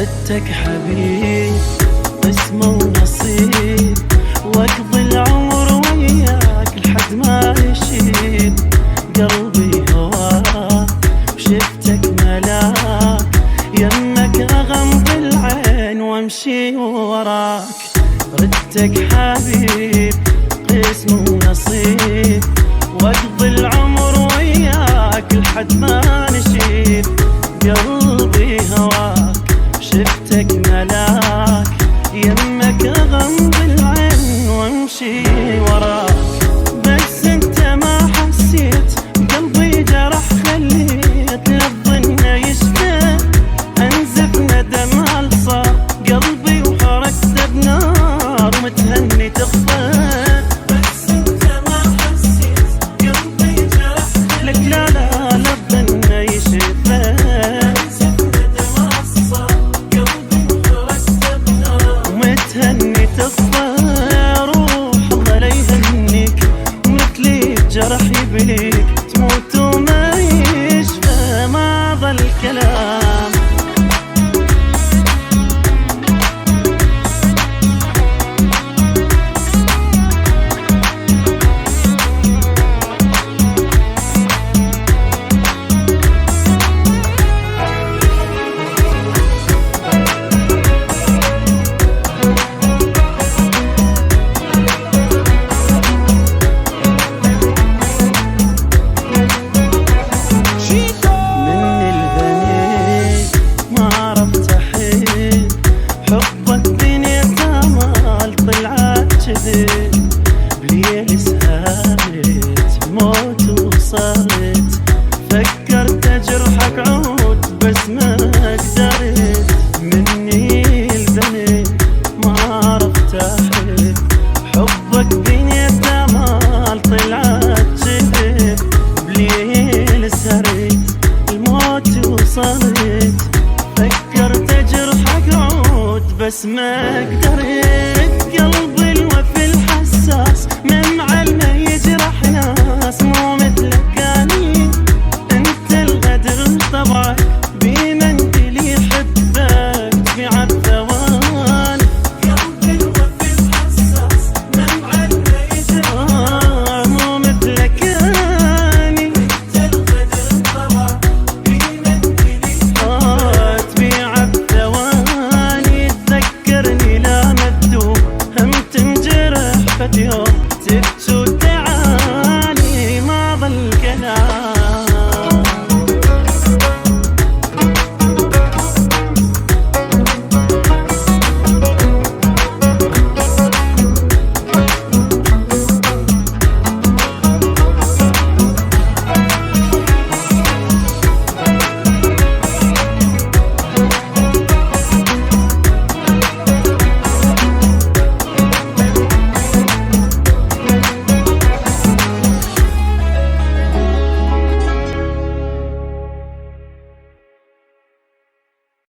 ردتك حبيب قسمة ونصيب، واقضي العمر وياك لحد ما يشيب. قلبي هواك وشفتك ملاك، يمك اغمض العين وامشي وراك. ردتك حبيب قسمة ونصيب، واقضي العمر وياك لحد ما نشيب. قلبي هواك شفتك ملاك، يمك اغمض العين وامشي وراك. بس انت ما حسيت قلبي جرح، خليت للظن يشفى انزف ندم هالصار قلبي وحركت بنار متهني تخفى. بس انت ما حسيت قلبي جرح، لك لا لا للظن يشفى متهني تخفى. روح الله لا يهنيك مثلي جرح يبليك، تموت وما يشفى ما ظل كلام. بليل سهرت موت وصلت، فكرت اجرحك عود بس ما قدرت. مني البنيت ما عرفت احب، حبك بنيت امال طلعت شذب. بليل سهرت الموت وصلت، فكرت اجرحك عود بس ما قدرت.